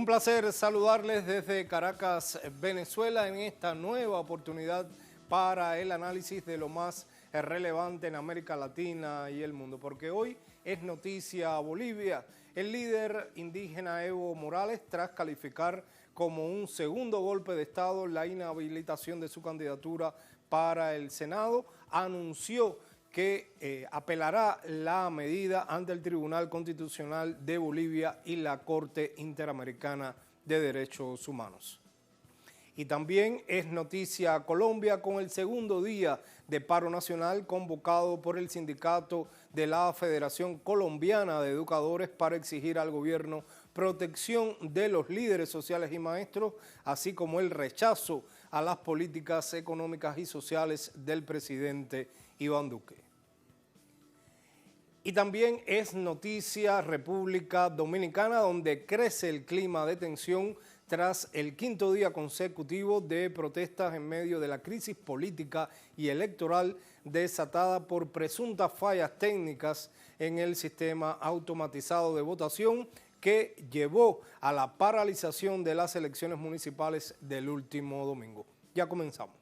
Un placer saludarles desde Caracas, Venezuela, en esta nueva oportunidad para el análisis de lo más relevante en América Latina y el mundo, porque hoy es noticia Bolivia. El líder indígena Evo Morales, tras calificar como un segundo golpe de Estado la inhabilitación de su candidatura para el Senado, anunció que apelará la medida ante el Tribunal Constitucional de Bolivia y la Corte Interamericana de Derechos Humanos. Y también es noticia Colombia con el segundo día de paro nacional convocado por el sindicato de la Federación Colombiana de Educadores para exigir al gobierno protección de los líderes sociales y maestros, así como el rechazo a las políticas económicas y sociales del presidente Iván Duque. Y también es noticia República Dominicana, donde crece el clima de tensión tras el quinto día consecutivo de protestas en medio de la crisis política y electoral desatada por presuntas fallas técnicas en el sistema automatizado de votación que llevó a la paralización de las elecciones municipales del último domingo. Ya comenzamos.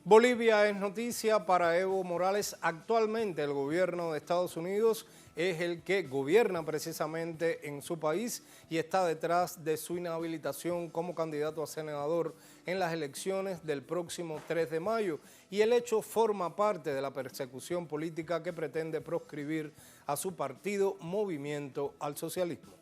Bolivia es noticia para Evo Morales. Actualmente el gobierno de Estados Unidos es el que gobierna precisamente en su país y está detrás de su inhabilitación como candidato a senador en las elecciones del próximo 3 de mayo. Y el hecho forma parte de la persecución política que pretende proscribir a su partido Movimiento al Socialismo.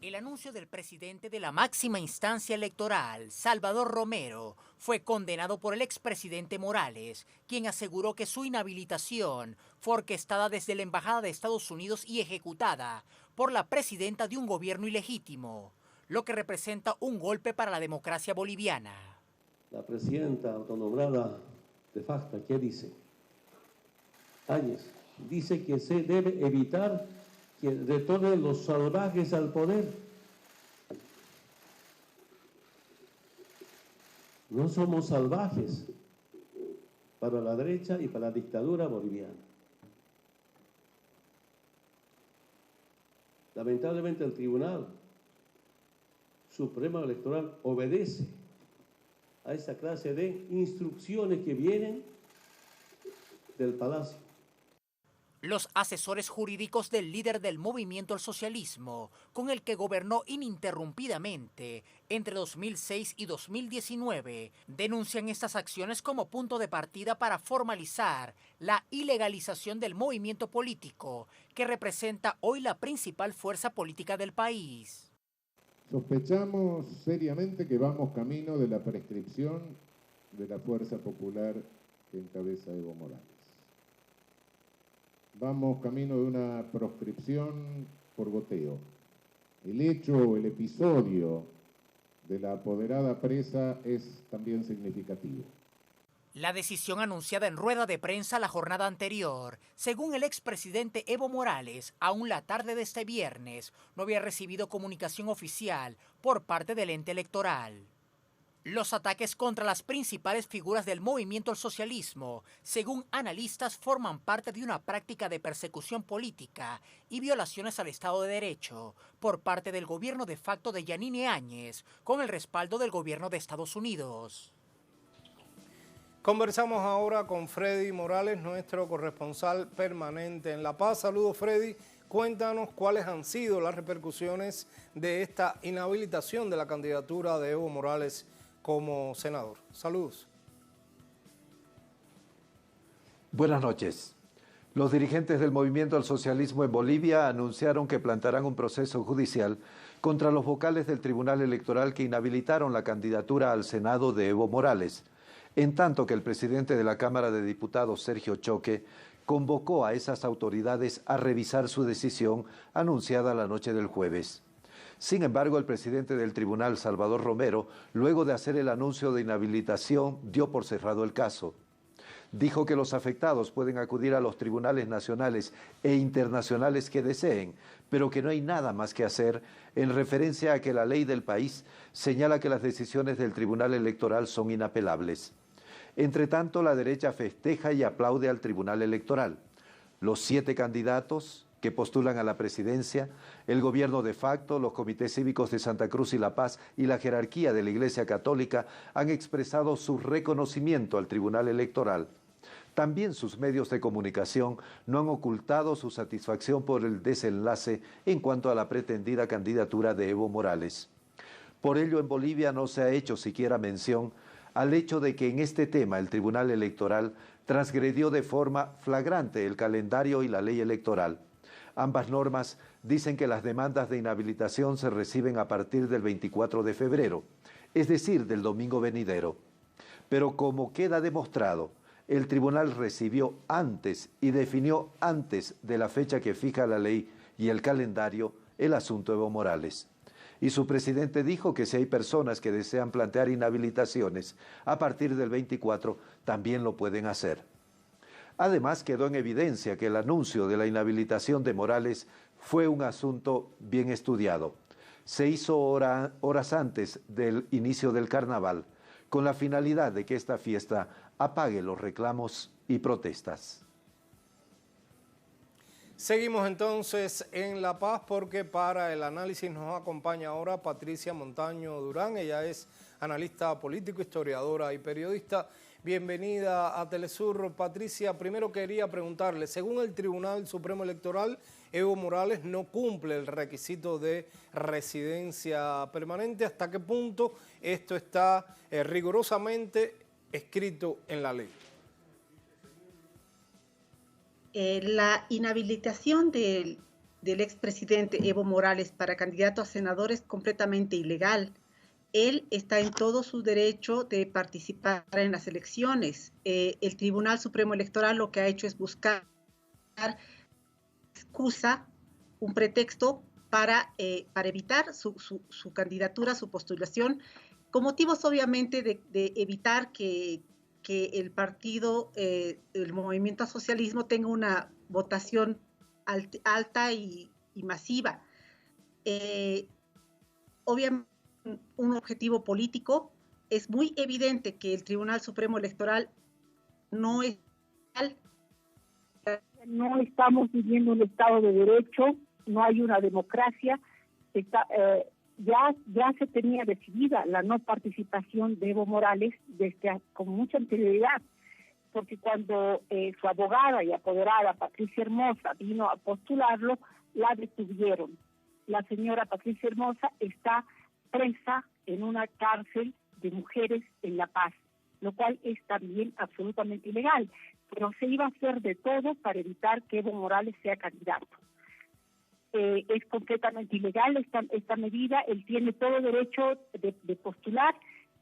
El anuncio del presidente de la máxima instancia electoral, Salvador Romero, fue condenado por el expresidente Morales, quien aseguró que su inhabilitación fue orquestada desde la Embajada de Estados Unidos y ejecutada por la presidenta de un gobierno ilegítimo, lo que representa un golpe para la democracia boliviana. La presidenta autonombrada de facto, ¿qué dice? Áñez dice que se debe evitar que retornen los salvajes al poder. No somos salvajes para la derecha y para la dictadura boliviana. Lamentablemente el Tribunal Supremo Electoral obedece a esa clase de instrucciones que vienen del Palacio. Los asesores jurídicos del líder del Movimiento al Socialismo, con el que gobernó ininterrumpidamente entre 2006 y 2019, denuncian estas acciones como punto de partida para formalizar la ilegalización del movimiento político, que representa hoy la principal fuerza política del país. Sospechamos seriamente que vamos camino de la prescripción de la fuerza popular que encabeza Evo Morales. Vamos camino de una proscripción por goteo. El hecho, el episodio de la apoderada presa es también significativo. La decisión anunciada en rueda de prensa la jornada anterior, según el expresidente Evo Morales, aún la tarde de este viernes no había recibido comunicación oficial por parte del ente electoral. Los ataques contra las principales figuras del movimiento al socialismo, según analistas, forman parte de una práctica de persecución política y violaciones al Estado de Derecho por parte del gobierno de facto de Yanine Áñez, con el respaldo del gobierno de Estados Unidos. Conversamos ahora con Freddy Morales, nuestro corresponsal permanente en La Paz. Saludos, Freddy. Cuéntanos cuáles han sido las repercusiones de esta inhabilitación de la candidatura de Evo Morales como senador. Saludos. Buenas noches. Los dirigentes del Movimiento al Socialismo en Bolivia anunciaron que plantarán un proceso judicial contra los vocales del Tribunal Electoral que inhabilitaron la candidatura al Senado de Evo Morales, en tanto que el presidente de la Cámara de Diputados, Sergio Choque, convocó a esas autoridades a revisar su decisión anunciada la noche del jueves. Sin embargo, el presidente del tribunal, Salvador Romero, luego de hacer el anuncio de inhabilitación, dio por cerrado el caso. Dijo que los afectados pueden acudir a los tribunales nacionales e internacionales que deseen, pero que no hay nada más que hacer en referencia a que la ley del país señala que las decisiones del Tribunal Electoral son inapelables. Entre tanto, la derecha festeja y aplaude al Tribunal Electoral. Los 7 candidatos que postulan a la presidencia, el gobierno de facto, los comités cívicos de Santa Cruz y La Paz y la jerarquía de la Iglesia Católica han expresado su reconocimiento al Tribunal Electoral. También sus medios de comunicación no han ocultado su satisfacción por el desenlace en cuanto a la pretendida candidatura de Evo Morales. Por ello, en Bolivia no se ha hecho siquiera mención al hecho de que en este tema el Tribunal Electoral transgredió de forma flagrante el calendario y la ley electoral. Ambas normas dicen que las demandas de inhabilitación se reciben a partir del 24 de febrero, es decir, del domingo venidero. Pero como queda demostrado, el tribunal recibió antes y definió antes de la fecha que fija la ley y el calendario el asunto Evo Morales. Y su presidente dijo que si hay personas que desean plantear inhabilitaciones a partir del 24, también lo pueden hacer. Además, quedó en evidencia que el anuncio de la inhabilitación de Morales fue un asunto bien estudiado. Se hizo horas antes del inicio del carnaval, con la finalidad de que esta fiesta apague los reclamos y protestas. Seguimos entonces en La Paz porque para el análisis nos acompaña ahora Patricia Montaño Durán. Ella es analista político, historiadora y periodista. Bienvenida a Telesur. Patricia, primero quería preguntarle, según el Tribunal Supremo Electoral, Evo Morales no cumple el requisito de residencia permanente. ¿Hasta qué punto esto está rigurosamente escrito en la ley? La inhabilitación del expresidente Evo Morales para candidato a senador es completamente ilegal. Él está en todo su derecho de participar en las elecciones. El Tribunal Supremo Electoral lo que ha hecho es buscar excusa, un pretexto para evitar su candidatura, su postulación, con motivos obviamente de evitar que el partido, el movimiento al socialismo tenga una votación alta y masiva. Obviamente, un objetivo político. Es muy evidente que el Tribunal Supremo Electoral no estamos viviendo un Estado de Derecho, no hay una democracia. Ya se tenía decidida la no participación de Evo Morales con mucha anterioridad, porque cuando su abogada y apoderada Patricia Hermosa vino a postularlo, la detuvieron. La señora Patricia Hermosa está presa en una cárcel de mujeres en La Paz, lo cual es también absolutamente ilegal, pero se iba a hacer de todo para evitar que Evo Morales sea candidato. Es completamente ilegal esta medida. Él tiene todo derecho de postular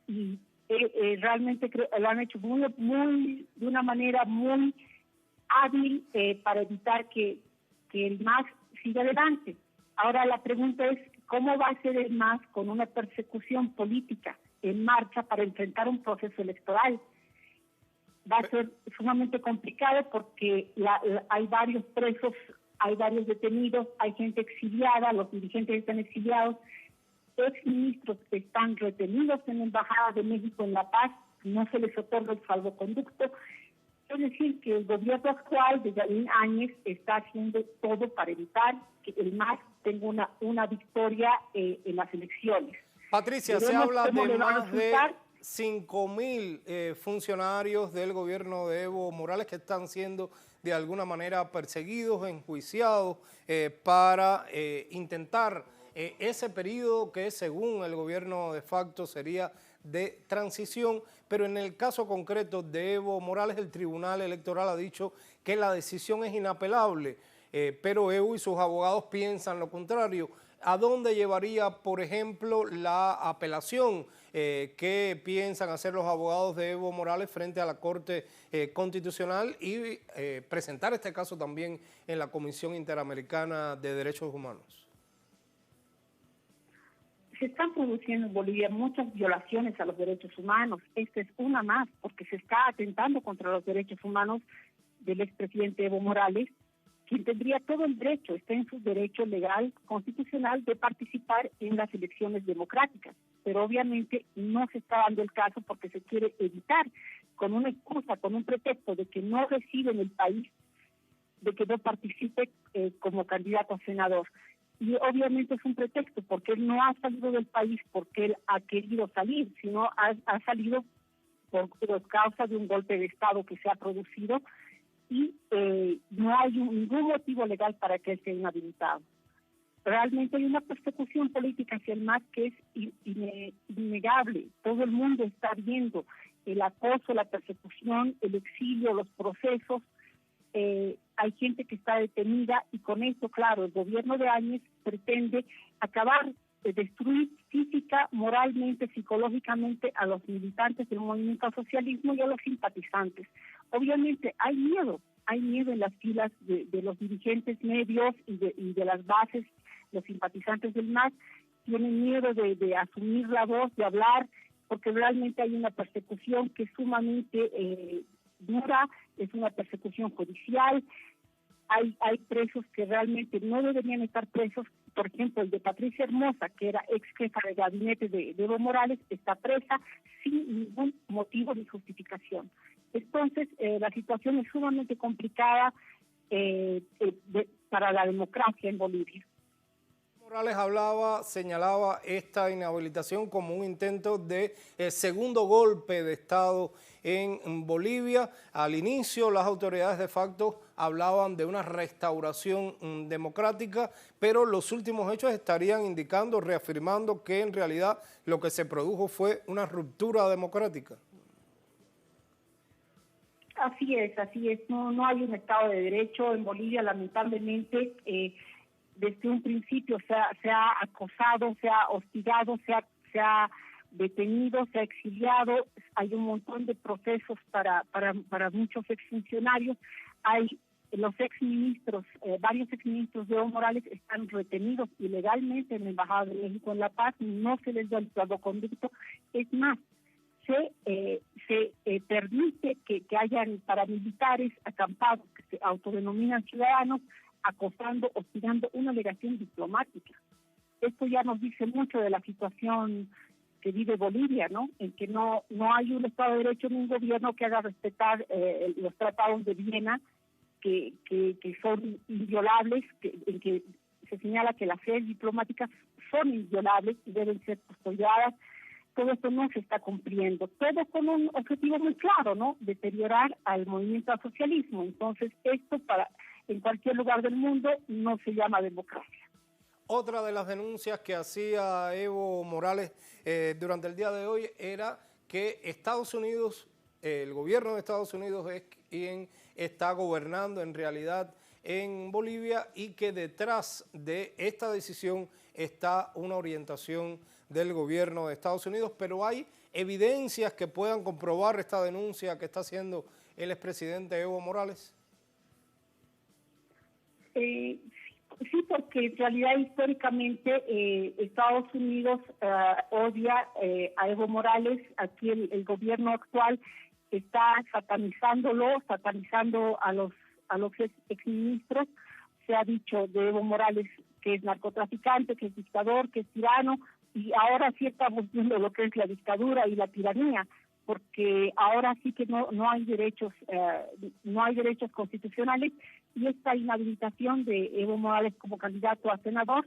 y realmente lo han hecho de una manera muy hábil para evitar que el MAS siga adelante. Ahora la pregunta es, ¿cómo va a ser el MAS con una persecución política en marcha para enfrentar un proceso electoral? Va a ser sumamente complicado porque hay varios presos, hay varios detenidos, hay gente exiliada, los dirigentes están exiliados, exministros que están retenidos en la Embajada de México en La Paz, no se les otorga el salvoconducto. Es decir, que el gobierno actual de Yanín Áñez está haciendo todo para evitar que el MAS tenga una victoria en las elecciones. Patricia, se habla de más de 5.000 funcionarios del gobierno de Evo Morales que están siendo de alguna manera perseguidos, enjuiciados para intentar ese periodo que según el gobierno de facto sería de transición, pero en el caso concreto de Evo Morales el Tribunal Electoral ha dicho que la decisión es inapelable, pero Evo y sus abogados piensan lo contrario. ¿A dónde llevaría, por ejemplo, la apelación que piensan hacer los abogados de Evo Morales frente a la Corte Constitucional y presentar este caso también en la Comisión Interamericana de Derechos Humanos? Se están produciendo en Bolivia muchas violaciones a los derechos humanos. Esta es una más, porque se está atentando contra los derechos humanos del expresidente Evo Morales, quien tendría todo el derecho, está en su derecho legal, constitucional, de participar en las elecciones democráticas. Pero obviamente no se está dando el caso porque se quiere evitar, con una excusa, con un pretexto de que no reside en el país, de que no participe como candidato a senador. Y obviamente es un pretexto, porque él no ha salido del país porque él ha querido salir, sino ha salido por causa de un golpe de Estado que se ha producido, y no hay ningún motivo legal para que él sea inhabilitado. Realmente hay una persecución política hacia el MAS que es innegable. Todo el mundo está viendo el acoso, la persecución, el exilio, los procesos. Hay gente que está detenida y con esto, claro, el gobierno de Áñez pretende acabar, destruir física, moralmente, psicológicamente a los militantes del movimiento al socialismo y a los simpatizantes. Obviamente hay miedo en las filas de los dirigentes medios y de las bases, los simpatizantes del MAS tienen miedo de asumir la voz, de hablar, porque realmente hay una persecución que es sumamente dura, es una persecución judicial. Hay presos que realmente no deberían estar presos. Por ejemplo, el de Patricia Hermosa, que era ex jefa de gabinete de Evo Morales, está presa sin ningún motivo ni justificación. Entonces, la situación es sumamente complicada para la democracia en Bolivia. Morales señalaba esta inhabilitación como un intento de segundo golpe de Estado en Bolivia. Al inicio, las autoridades de facto hablaban de una restauración democrática, pero los últimos hechos estarían indicando, reafirmando que en realidad lo que se produjo fue una ruptura democrática. Así es. No hay un Estado de Derecho en Bolivia, lamentablemente. Desde un principio se ha acosado, se ha hostigado, se ha detenido, se ha exiliado. Hay un montón de procesos para muchos exfuncionarios. Hay los exministros, varios exministros de Evo Morales están retenidos ilegalmente en la Embajada de México en La Paz, no se les da el salvoconducto. Es más, se permite que hayan paramilitares acampados que se autodenominan ciudadanos, acosando, hostigando una delegación diplomática. Esto ya nos dice mucho de la situación que vive Bolivia, ¿no? En que no hay un Estado de Derecho ni un gobierno que haga respetar los tratados de Viena, que son inviolables, en que se señala que las sedes diplomáticas son inviolables y deben ser custodiadas. Todo esto no se está cumpliendo. Todo con un objetivo muy claro, ¿no? Deteriorar al movimiento al socialismo. Entonces, esto en cualquier lugar del mundo no se llama democracia. Otra de las denuncias que hacía Evo Morales durante el día de hoy era que Estados Unidos, el gobierno de Estados Unidos es quien está gobernando en realidad en Bolivia y que detrás de esta decisión está una orientación del gobierno de Estados Unidos, pero hay evidencias que puedan comprobar esta denuncia que está haciendo el expresidente Evo Morales. Sí, porque en realidad históricamente Estados Unidos odia a Evo Morales. Aquí el gobierno actual está satanizando a los exministros. Se ha dicho de Evo Morales que es narcotraficante, que es dictador, que es tirano, y ahora sí estamos viendo lo que es la dictadura y la tiranía, porque ahora sí que no hay derechos constitucionales, y esta inhabilitación de Evo Morales como candidato a senador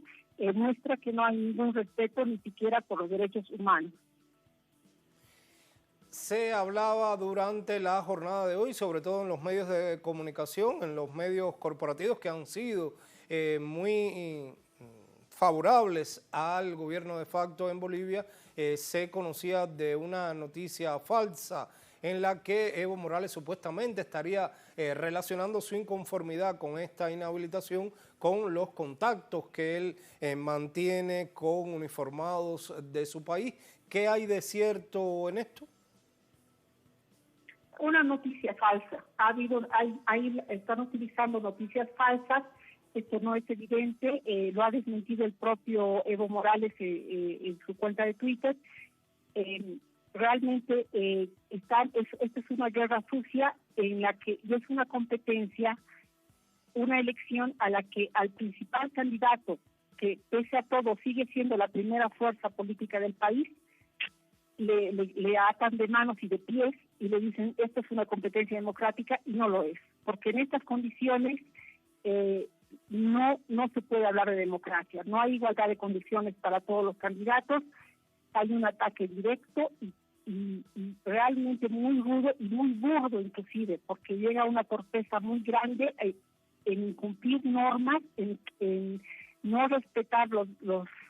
muestra que no hay ningún respeto ni siquiera por los derechos humanos. Se hablaba durante la jornada de hoy, sobre todo en los medios de comunicación, en los medios corporativos que han sido muy favorables al gobierno de facto en Bolivia, se conocía de una noticia falsa en la que Evo Morales supuestamente estaría relacionando su inconformidad con esta inhabilitación con los contactos que él mantiene con uniformados de su país. ¿Qué hay de cierto en esto? Una noticia falsa. Están utilizando noticias falsas. Esto no es evidente, lo ha desmentido el propio Evo Morales en su cuenta de Twitter. Realmente esta es una guerra sucia en la que es una competencia, una elección a la que al principal candidato, que pese a todo sigue siendo la primera fuerza política del país, le atan de manos y de pies y le dicen esto es una competencia democrática, y no lo es, porque en estas condiciones no se puede hablar de democracia, no hay igualdad de condiciones para todos los candidatos, hay un ataque directo y realmente muy rudo y muy burdo inclusive, porque llega una torpeza muy grande en incumplir normas, en no respetar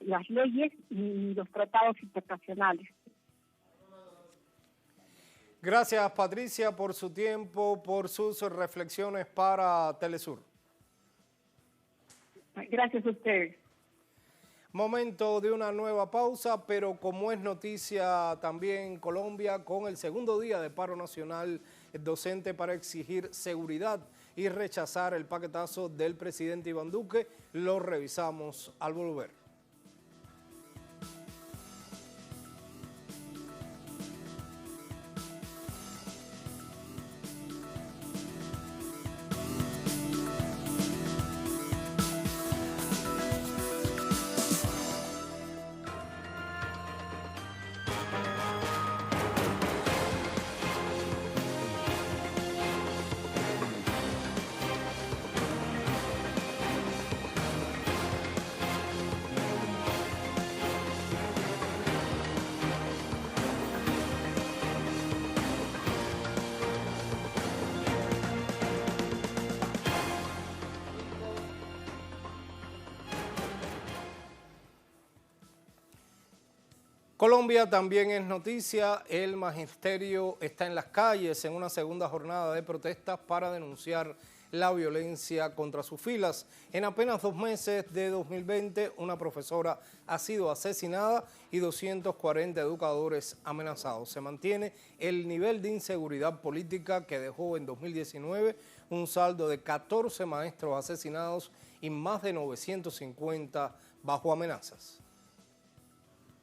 las leyes ni los tratados internacionales. Gracias, Patricia, por su tiempo, por sus reflexiones para Telesur. Gracias a ustedes. Momento de una nueva pausa, pero como es noticia también Colombia, con el segundo día de paro nacional docente para exigir seguridad y rechazar el paquetazo del presidente Iván Duque, lo revisamos al volver. Colombia también es noticia, el magisterio está en las calles en una segunda jornada de protestas para denunciar la violencia contra sus filas. En apenas 2 meses de 2020, una profesora ha sido asesinada y 240 educadores amenazados. Se mantiene el nivel de inseguridad política que dejó en 2019 un saldo de 14 maestros asesinados y más de 950 bajo amenazas.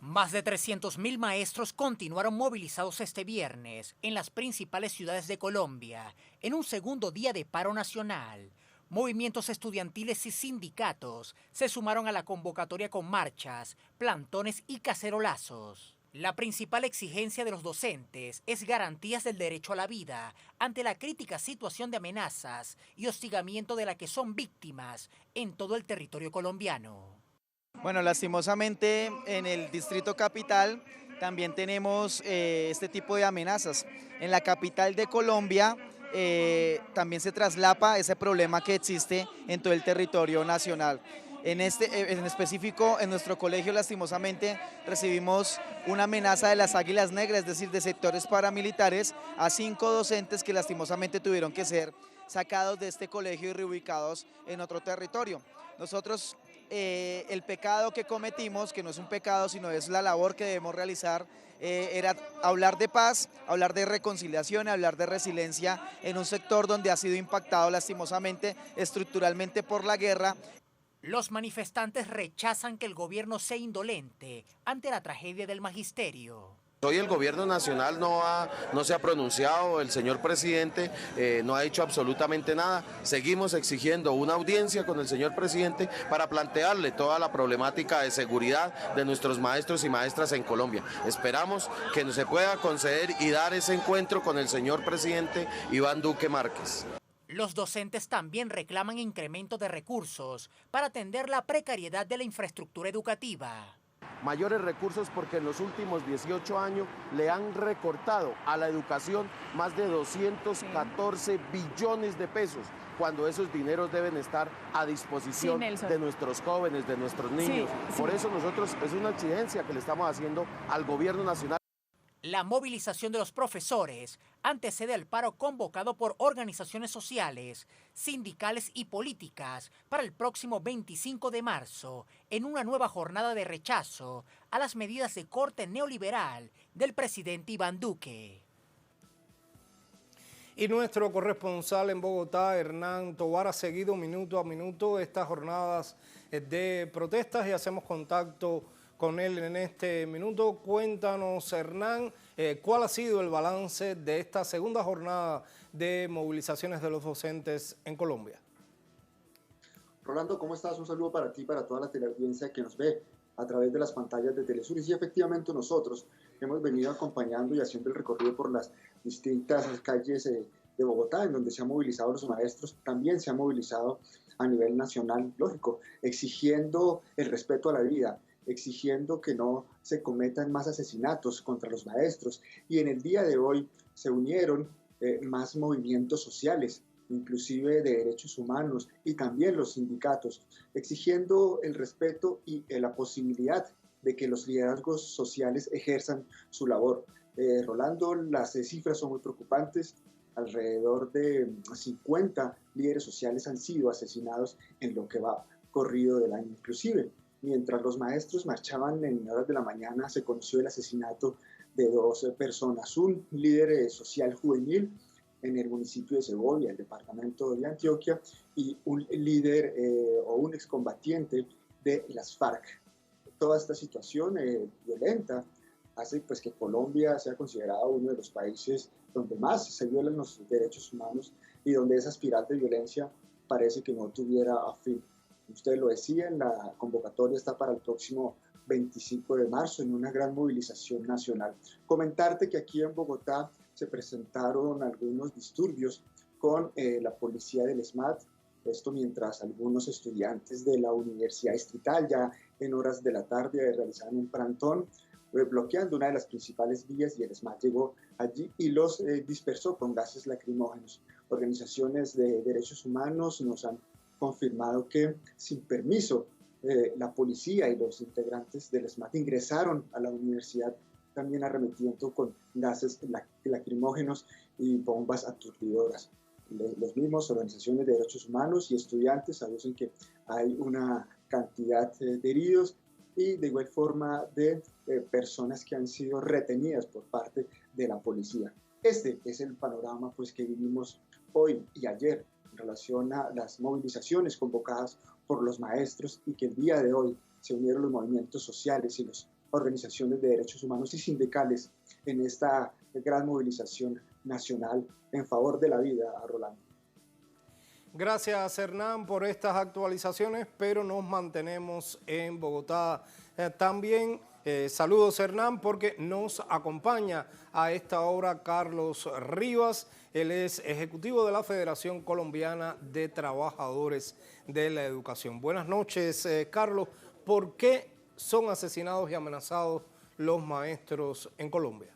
Más de 300.000 maestros continuaron movilizados este viernes en las principales ciudades de Colombia, en un segundo día de paro nacional. Movimientos estudiantiles y sindicatos se sumaron a la convocatoria con marchas, plantones y cacerolazos. La principal exigencia de los docentes es garantías del derecho a la vida ante la crítica situación de amenazas y hostigamiento de la que son víctimas en todo el territorio colombiano. Bueno, lastimosamente en el Distrito Capital también tenemos este tipo de amenazas. En la capital de Colombia también se traslapa ese problema que existe en todo el territorio nacional. En específico, en nuestro colegio lastimosamente recibimos una amenaza de las Águilas Negras, es decir, de sectores paramilitares, a 5 docentes que lastimosamente tuvieron que ser sacados de este colegio y reubicados en otro territorio. Nosotros el pecado que cometimos, que no es un pecado, sino es la labor que debemos realizar, era hablar de paz, hablar de reconciliación, hablar de resiliencia en un sector donde ha sido impactado lastimosamente estructuralmente por la guerra. Los manifestantes rechazan que el gobierno sea indolente ante la tragedia del magisterio. Hoy el gobierno nacional no se ha pronunciado, el señor presidente no ha dicho absolutamente nada. Seguimos exigiendo una audiencia con el señor presidente para plantearle toda la problemática de seguridad de nuestros maestros y maestras en Colombia. Esperamos que se pueda conceder y dar ese encuentro con el señor presidente Iván Duque Márquez. Los docentes también reclaman incremento de recursos para atender la precariedad de la infraestructura educativa. Mayores recursos porque en los últimos 18 años le han recortado a la educación más de 214 billones de pesos, cuando esos dineros deben estar a disposición de nuestros jóvenes, de nuestros niños. Por eso nosotros es una exigencia que le estamos haciendo al gobierno nacional. La movilización de los profesores antecede al paro convocado por organizaciones sociales, sindicales y políticas para el próximo 25 de marzo, en una nueva jornada de rechazo a las medidas de corte neoliberal del presidente Iván Duque. Y nuestro corresponsal en Bogotá, Hernán Tovar, ha seguido minuto a minuto estas jornadas de protestas y hacemos contacto con él en este minuto. Cuéntanos, Hernán, ¿cuál ha sido el balance de esta segunda jornada de movilizaciones de los docentes en Colombia? Rolando, ¿cómo estás? Un saludo para ti y para toda la teleaudiencia que nos ve a través de las pantallas de Telesur. Y sí, efectivamente nosotros hemos venido acompañando y haciendo el recorrido por las distintas calles de Bogotá, en donde se han movilizado los maestros. También se han movilizado a nivel nacional, lógico, exigiendo el respeto a la vida, exigiendo que no se cometan más asesinatos contra los maestros. Y en el día de hoy se unieron más movimientos sociales, inclusive de derechos humanos, y también los sindicatos, exigiendo el respeto y la posibilidad de que los liderazgos sociales ejerzan su labor. Rolando, las cifras son muy preocupantes. Alrededor de 50 líderes sociales han sido asesinados en lo que va corrido del año. Inclusive, mientras los maestros marchaban en horas de la mañana, se conoció el asesinato de 2 personas, un líder social juvenil en el municipio de Segovia, el departamento de Antioquia, y un líder o un excombatiente de las FARC. Toda esta situación violenta hace pues, que Colombia sea considerado uno de los países donde más se violan los derechos humanos y donde esa espiral de violencia parece que no tuviera fin. Usted lo decía, la convocatoria está para el próximo 25 de marzo en una gran movilización nacional. Comentarte que aquí en Bogotá se presentaron algunos disturbios con la policía del SMAT, esto mientras algunos estudiantes de la Universidad Distrital ya en horas de la tarde realizaban un plantón bloqueando una de las principales vías y el SMAT llegó allí y los dispersó con gases lacrimógenos. Organizaciones de derechos humanos nos han confirmado que sin permiso la policía y los integrantes del SMAT ingresaron a la universidad también arremetiendo con gases lacrimógenos y bombas aturdidoras. Los mismos organizaciones de derechos humanos y estudiantes aducen que hay una cantidad de heridos y de igual forma de personas que han sido retenidas por parte de la policía. Este es el panorama pues, que vivimos hoy y ayer en relación a las movilizaciones convocadas por los maestros y que el día de hoy se unieron los movimientos sociales y las organizaciones de derechos humanos y sindicales en esta gran movilización nacional en favor de la vida, Rolando. Gracias, Hernán, por estas actualizaciones, pero nos mantenemos en Bogotá. También saludos, Hernán, porque nos acompaña a esta hora Carlos Rivas. Él es ejecutivo de la Federación Colombiana de Trabajadores de la Educación. Buenas noches, Carlos. ¿Por qué son asesinados y amenazados los maestros en Colombia?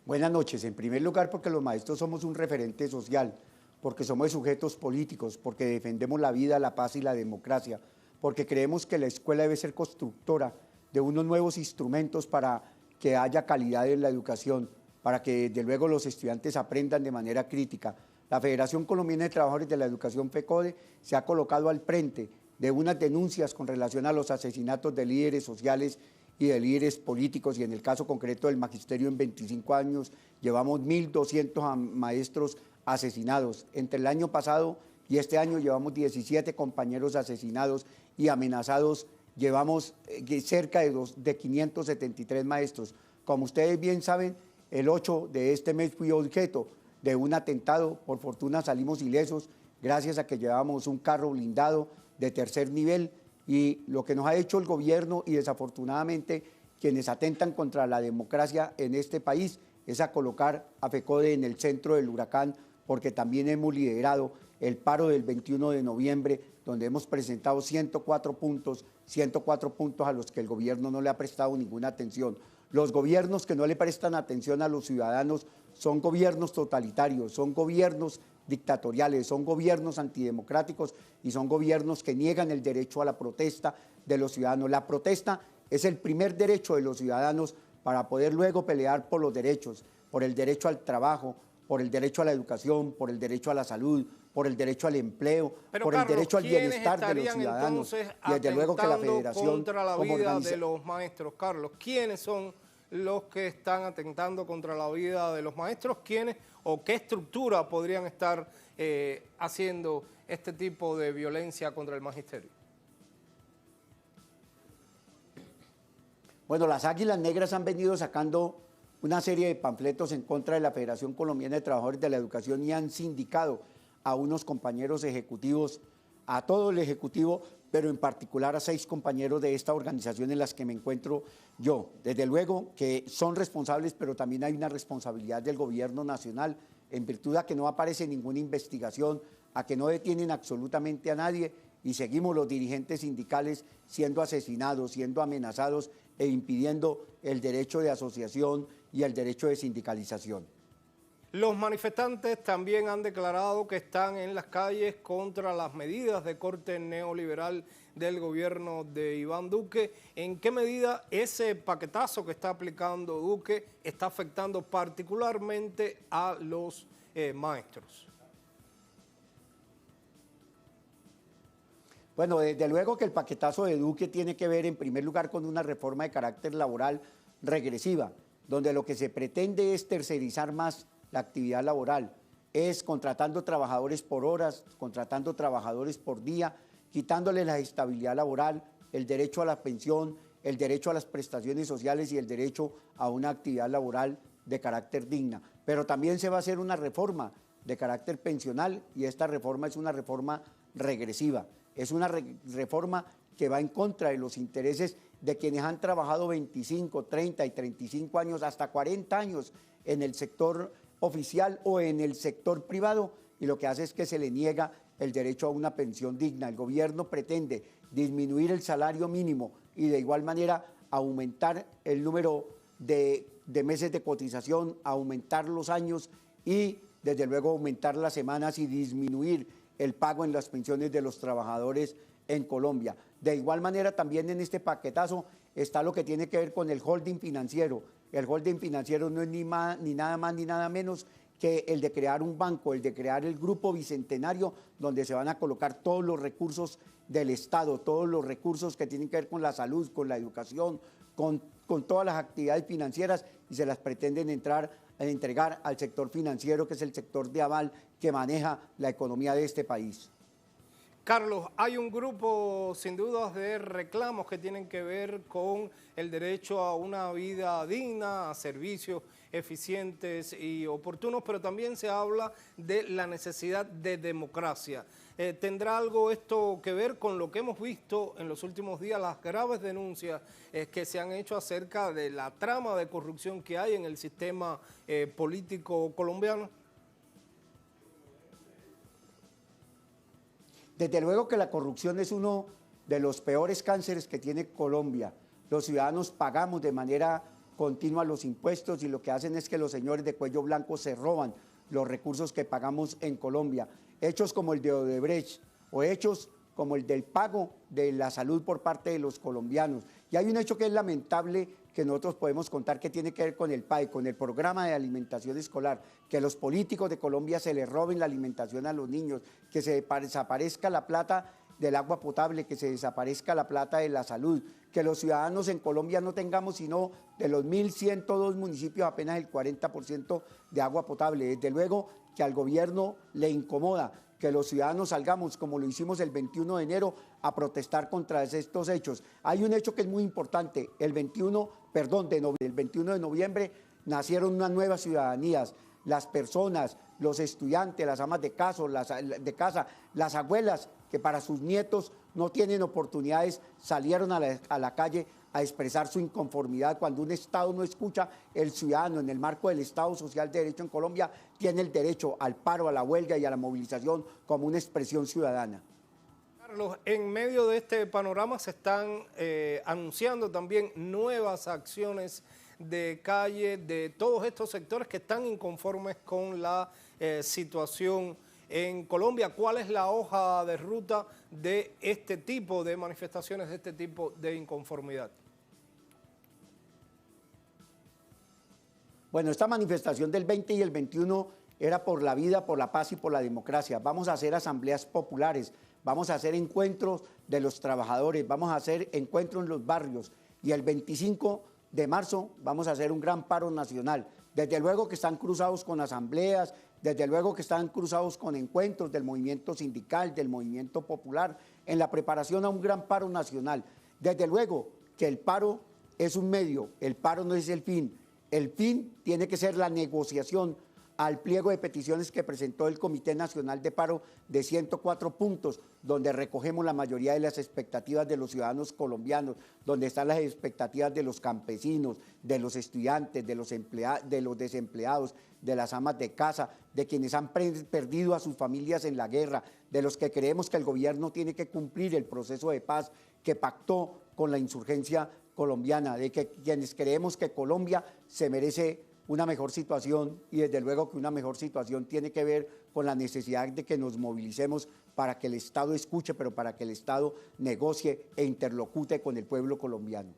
Buenas noches. En primer lugar, porque los maestros somos un referente social, porque somos sujetos políticos, porque defendemos la vida, la paz y la democracia, porque creemos que la escuela debe ser constructora de unos nuevos instrumentos para que haya calidad en la educación, para que desde luego los estudiantes aprendan de manera crítica. La Federación Colombiana de Trabajadores de la Educación, FECODE, se ha colocado al frente de unas denuncias con relación a los asesinatos de líderes sociales y de líderes políticos, y en el caso concreto del magisterio en 25 años llevamos 1.200 maestros asesinados. Entre el año pasado y este año llevamos 17 compañeros asesinados y amenazados, llevamos cerca de 573 maestros. Como ustedes bien saben, el 8 de este mes fui objeto de un atentado, por fortuna salimos ilesos, gracias a que llevábamos un carro blindado de tercer nivel, y lo que nos ha hecho el gobierno y desafortunadamente quienes atentan contra la democracia en este país es a colocar a FECODE en el centro del huracán, porque también hemos liderado el paro del 21 de noviembre, donde hemos presentado 104 puntos a los que el gobierno no le ha prestado ninguna atención. Los gobiernos que no le prestan atención a los ciudadanos son gobiernos totalitarios, son gobiernos dictatoriales, son gobiernos antidemocráticos y son gobiernos que niegan el derecho a la protesta de los ciudadanos. La protesta Es el primer derecho de los ciudadanos para poder luego pelear por los derechos, por el derecho al trabajo, por el derecho a la educación, por el derecho a la salud, por el derecho al empleo, pero, por Carlos, el derecho al bienestar de los ciudadanos. Y desde luego que la Federación contra la vida de los maestros, Carlos, ¿quiénes son los que están atentando contra la vida de los maestros? ¿Quiénes o qué estructura podrían estar haciendo este tipo de violencia contra el magisterio? Bueno, las Águilas Negras han venido sacando una serie de panfletos en contra de la Federación Colombiana de Trabajadores de la Educación y han sindicado a unos compañeros ejecutivos, a todo el ejecutivo, pero en particular a 6 compañeros de esta organización en las que me encuentro yo. Desde luego que son responsables, pero también hay una responsabilidad del gobierno nacional en virtud a que no aparece ninguna investigación, a que no detienen absolutamente a nadie y seguimos los dirigentes sindicales siendo asesinados, siendo amenazados e impidiendo el derecho de asociación y el derecho de sindicalización. Los manifestantes también han declarado que están en las calles contra las medidas de corte neoliberal del gobierno de Iván Duque. ¿En qué medida ese paquetazo que está aplicando Duque está afectando particularmente a los maestros? Bueno, desde luego que el paquetazo de Duque tiene que ver en primer lugar con una reforma de carácter laboral regresiva, donde lo que se pretende es tercerizar más la actividad laboral, es contratando trabajadores por horas, contratando trabajadores por día, quitándole la estabilidad laboral, el derecho a la pensión, el derecho a las prestaciones sociales y el derecho a una actividad laboral de carácter digna. Pero también se va a hacer una reforma de carácter pensional y esta reforma es una reforma regresiva, es una reforma que va en contra de los intereses de quienes han trabajado 25, 30 y 35 años, hasta 40 años en el sector oficial o en el sector privado, y lo que hace es que se le niega el derecho a una pensión digna. El gobierno pretende disminuir el salario mínimo y de igual manera aumentar el número de meses de cotización, aumentar los años y desde luego aumentar las semanas y disminuir el pago en las pensiones de los trabajadores en Colombia. De igual manera también en este paquetazo está lo que tiene que ver con el holding financiero. El holding financiero no es ni nada más ni nada menos que el de crear un banco, el de crear el Grupo Bicentenario, donde se van a colocar todos los recursos del Estado, todos los recursos que tienen que ver con la salud, con la educación, con todas las actividades financieras y se las pretenden entregar al sector financiero, que es el sector de aval que maneja la economía de este país. Carlos, hay un grupo sin dudas de reclamos que tienen que ver con el derecho a una vida digna, a servicios eficientes y oportunos, pero también se habla de la necesidad de democracia. ¿Tendrá algo esto que ver con lo que hemos visto en los últimos días, las graves denuncias que se han hecho acerca de la trama de corrupción que hay en el sistema político colombiano? Desde luego que la corrupción es uno de los peores cánceres que tiene Colombia. Los ciudadanos pagamos de manera continua los impuestos y lo que hacen es que los señores de cuello blanco se roban los recursos que pagamos en Colombia. Hechos como el de Odebrecht o hechos como el del pago de la salud por parte de los colombianos. Y hay un hecho que es lamentable que nosotros podemos contar que tiene que ver con el PAE, con el programa de alimentación escolar, que los políticos de Colombia se les roben la alimentación a los niños, que se desaparezca la plata del agua potable, que se desaparezca la plata de la salud, que los ciudadanos en Colombia no tengamos sino de los 1.102 municipios apenas el 40% de agua potable. Desde luego que al gobierno le incomoda que los ciudadanos salgamos, como lo hicimos el 21 de enero, a protestar contra estos hechos. Hay un hecho que es muy importante, el 21 de noviembre nacieron unas nuevas ciudadanías, las personas, los estudiantes, las amas de casa, las abuelas que para sus nietos no tienen oportunidades, salieron a la calle a expresar su inconformidad. Cuando un Estado no escucha, el ciudadano en el marco del Estado Social de Derecho en Colombia tiene el derecho al paro, a la huelga y a la movilización como una expresión ciudadana. Carlos, en medio de este panorama se están anunciando también nuevas acciones de calle de todos estos sectores que están inconformes con la situación en Colombia. ¿Cuál es la hoja de ruta de este tipo de manifestaciones, de este tipo de inconformidad? Bueno, esta manifestación del 20 y el 21 era por la vida, por la paz y por la democracia. Vamos a hacer asambleas populares, vamos a hacer encuentros de los trabajadores, vamos a hacer encuentros en los barrios y el 25 de marzo vamos a hacer un gran paro nacional. Desde luego que están cruzados con asambleas, desde luego que están cruzados con encuentros del movimiento sindical, del movimiento popular, en la preparación a un gran paro nacional. Desde luego que el paro es un medio, el paro no es el fin. El fin tiene que ser la negociación al pliego de peticiones que presentó el Comité Nacional de Paro de 104 puntos, donde recogemos la mayoría de las expectativas de los ciudadanos colombianos, donde están las expectativas de los campesinos, de los estudiantes, de los desempleados, de las amas de casa, de quienes han perdido a sus familias en la guerra, de los que creemos que el gobierno tiene que cumplir el proceso de paz que pactó con la insurgencia colombiana, de que quienes creemos que Colombia se merece una mejor situación y desde luego que una mejor situación tiene que ver con la necesidad de que nos movilicemos para que el Estado escuche, pero para que el Estado negocie e interlocute con el pueblo colombiano.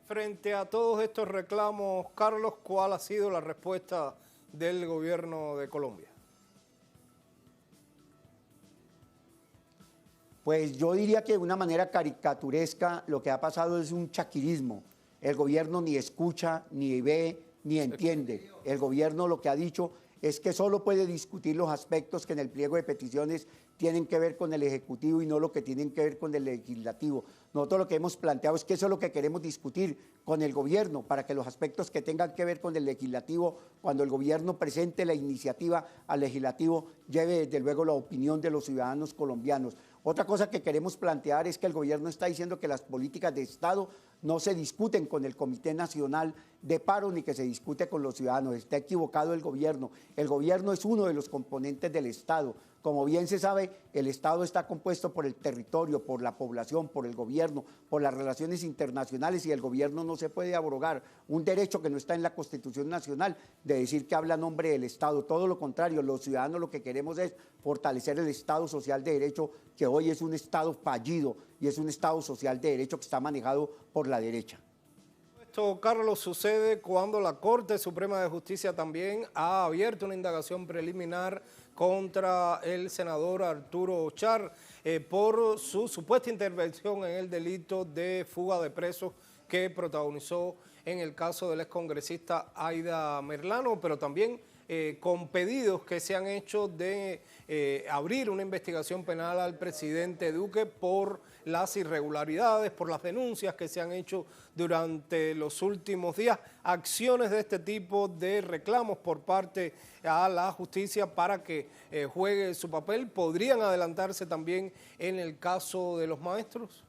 Frente a todos estos reclamos, Carlos, ¿cuál ha sido la respuesta del gobierno de Colombia? Pues yo diría que de una manera caricaturesca lo que ha pasado es un chaquirismo. El gobierno ni escucha, ni ve, ni entiende. El gobierno lo que ha dicho es que solo puede discutir los aspectos que en el pliego de peticiones tienen que ver con el Ejecutivo y no lo que tienen que ver con el Legislativo. Nosotros lo que hemos planteado es que eso es lo que queremos discutir con el gobierno, para que los aspectos que tengan que ver con el Legislativo, cuando el gobierno presente la iniciativa al Legislativo, lleve desde luego la opinión de los ciudadanos colombianos. Otra cosa que queremos plantear es que el gobierno está diciendo que las políticas de Estado no se discuten con el Comité Nacional de Paro ni que se discute con los ciudadanos. Está equivocado el gobierno. El gobierno es uno de los componentes del Estado. Como bien se sabe, el Estado está compuesto por el territorio, por la población, por el gobierno, por las relaciones internacionales y el gobierno no se puede abrogar un derecho que no está en la Constitución Nacional de decir que habla a nombre del Estado. Todo lo contrario, los ciudadanos lo que queremos es fortalecer el Estado social de derecho, que hoy es un Estado fallido y es un Estado social de derecho que está manejado por la derecha. Esto, Carlos, sucede cuando la Corte Suprema de Justicia también ha abierto una indagación preliminar contra el senador Arturo Char por su supuesta intervención en el delito de fuga de presos que protagonizó en el caso del excongresista Aida Merlano, pero también con pedidos que se han hecho de abrir una investigación penal al presidente Duque por las irregularidades, por las denuncias que se han hecho durante los últimos días, acciones de este tipo de reclamos por parte a la justicia para que juegue su papel. ¿Podrían adelantarse también en el caso de los maestros?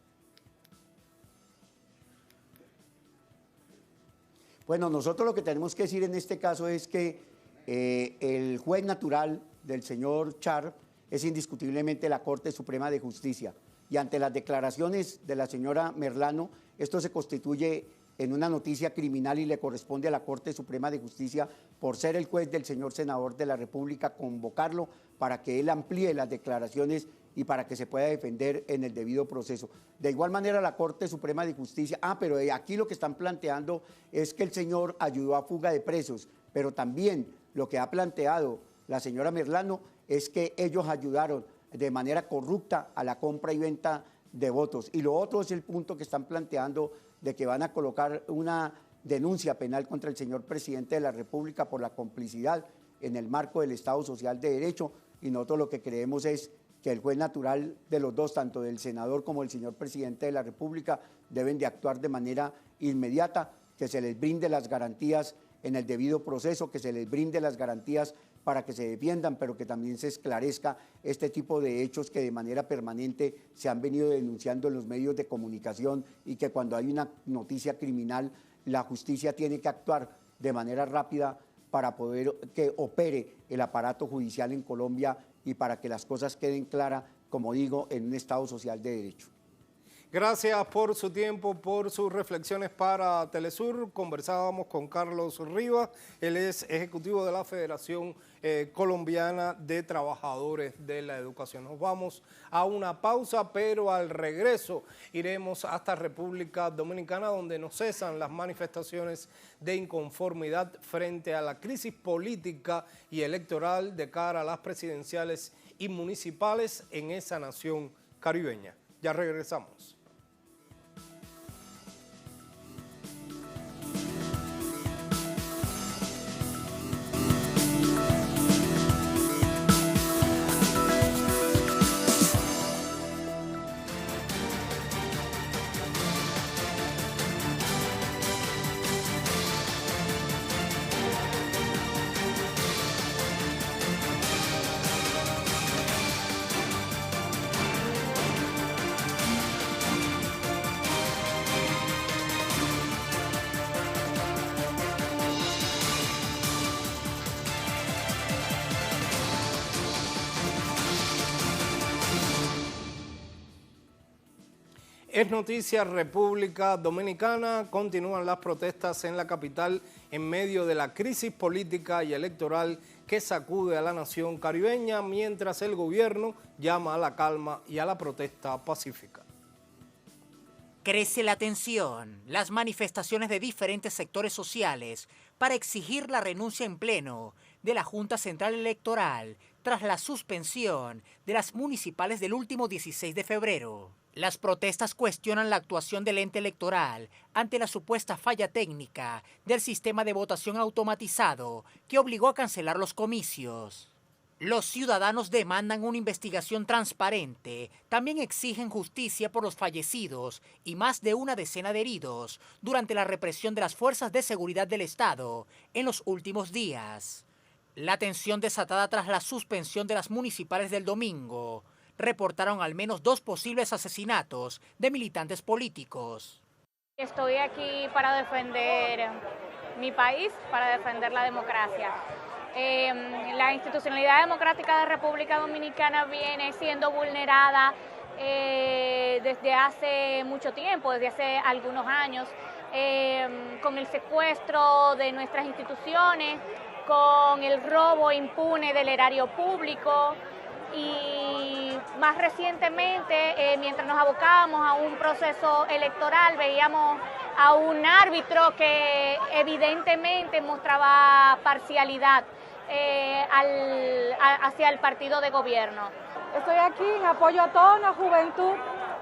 Bueno, nosotros lo que tenemos que decir en este caso es que el juez natural del señor Char es indiscutiblemente la Corte Suprema de Justicia. Y ante las declaraciones de la señora Merlano, esto se constituye en una noticia criminal y le corresponde a la Corte Suprema de Justicia, por ser el juez del señor senador de la República, convocarlo para que él amplíe las declaraciones y para que se pueda defender en el debido proceso. De igual manera, la Corte Suprema de Justicia, pero aquí lo que están planteando es que el señor ayudó a fuga de presos, pero también lo que ha planteado la señora Merlano es que ellos ayudaron de manera corrupta a la compra y venta de votos. Y lo otro es el punto que están planteando de que van a colocar una denuncia penal contra el señor presidente de la República por la complicidad en el marco del Estado Social de Derecho, y nosotros lo que creemos es que el juez natural de los dos, tanto del senador como del señor presidente de la República, deben de actuar de manera inmediata, que se les brinde las garantías en el debido proceso, que se les brinde las garantías para que se defiendan, pero que también se esclarezca este tipo de hechos que de manera permanente se han venido denunciando en los medios de comunicación, y que cuando hay una noticia criminal, la justicia tiene que actuar de manera rápida para poder que opere el aparato judicial en Colombia y para que las cosas queden claras, como digo, en un Estado social de derecho. Gracias por su tiempo, por sus reflexiones para Telesur. Conversábamos con Carlos Rivas, él es ejecutivo de la Federación Colombiana de Trabajadores de la Educación. Nos vamos a una pausa, pero al regreso iremos hasta República Dominicana, donde no cesan las manifestaciones de inconformidad frente a la crisis política y electoral de cara a las presidenciales y municipales en esa nación caribeña. Ya regresamos. Es noticia República Dominicana, continúan las protestas en la capital en medio de la crisis política y electoral que sacude a la nación caribeña, mientras el gobierno llama a la calma y a la protesta pacífica. Crece la tensión, las manifestaciones de diferentes sectores sociales para exigir la renuncia en pleno de la Junta Central Electoral tras la suspensión de las municipales del último 16 de febrero. Las protestas cuestionan la actuación del ente electoral ante la supuesta falla técnica del sistema de votación automatizado que obligó a cancelar los comicios. Los ciudadanos demandan una investigación transparente, también exigen justicia por los fallecidos y más de una decena de heridos durante la represión de las fuerzas de seguridad del Estado en los últimos días. La tensión desatada tras la suspensión de las municipales del domingo reportaron al menos 2 posibles asesinatos de militantes políticos. Estoy aquí para defender mi país, para defender la democracia. La institucionalidad democrática de República Dominicana viene siendo vulnerada desde hace mucho tiempo, desde hace algunos años, con el secuestro de nuestras instituciones, con el robo impune del erario público y más recientemente, mientras nos abocábamos a un proceso electoral, veíamos a un árbitro que evidentemente mostraba parcialidad hacia el partido de gobierno. Estoy aquí en apoyo a toda una juventud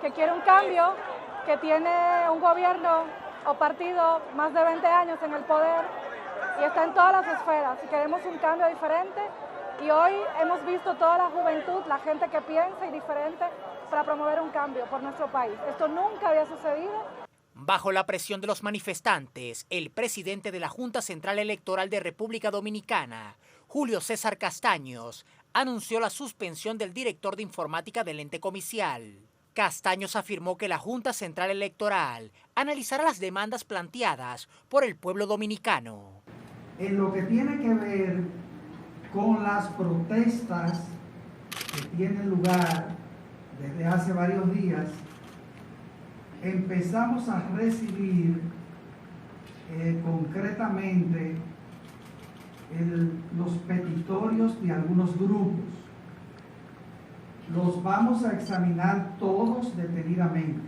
que quiere un cambio, que tiene un gobierno o partido más de 20 años en el poder y está en todas las esferas y queremos un cambio diferente. Y hoy hemos visto toda la juventud, la gente que piensa y diferente para promover un cambio por nuestro país. Esto nunca había sucedido. Bajo la presión de los manifestantes, el presidente de la Junta Central Electoral de República Dominicana, Julio César Castaños, anunció la suspensión del director de informática del ente comicial. Castaños afirmó que la Junta Central Electoral analizará las demandas planteadas por el pueblo dominicano. En lo que tiene que ver con las protestas que tienen lugar desde hace varios días, empezamos a recibir concretamente los petitorios de algunos grupos. Los vamos a examinar todos detenidamente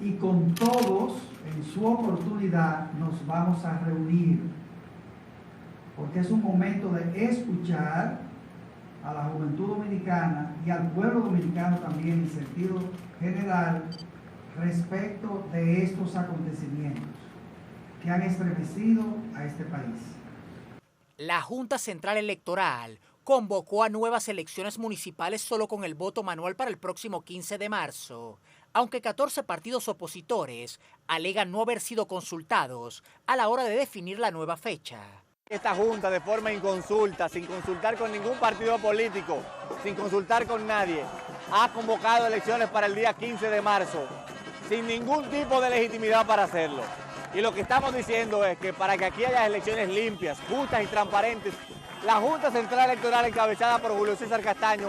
y con todos en su oportunidad nos vamos a reunir, porque es un momento de escuchar a la juventud dominicana y al pueblo dominicano también en sentido general respecto de estos acontecimientos que han estremecido a este país. La Junta Central Electoral convocó a nuevas elecciones municipales solo con el voto manual para el próximo 15 de marzo, aunque 14 partidos opositores alegan no haber sido consultados a la hora de definir la nueva fecha. Esta Junta, de forma inconsulta, sin consultar con ningún partido político, sin consultar con nadie, ha convocado elecciones para el día 15 de marzo, sin ningún tipo de legitimidad para hacerlo. Y lo que estamos diciendo es que para que aquí haya elecciones limpias, justas y transparentes, la Junta Central Electoral encabezada por Julio César Castaño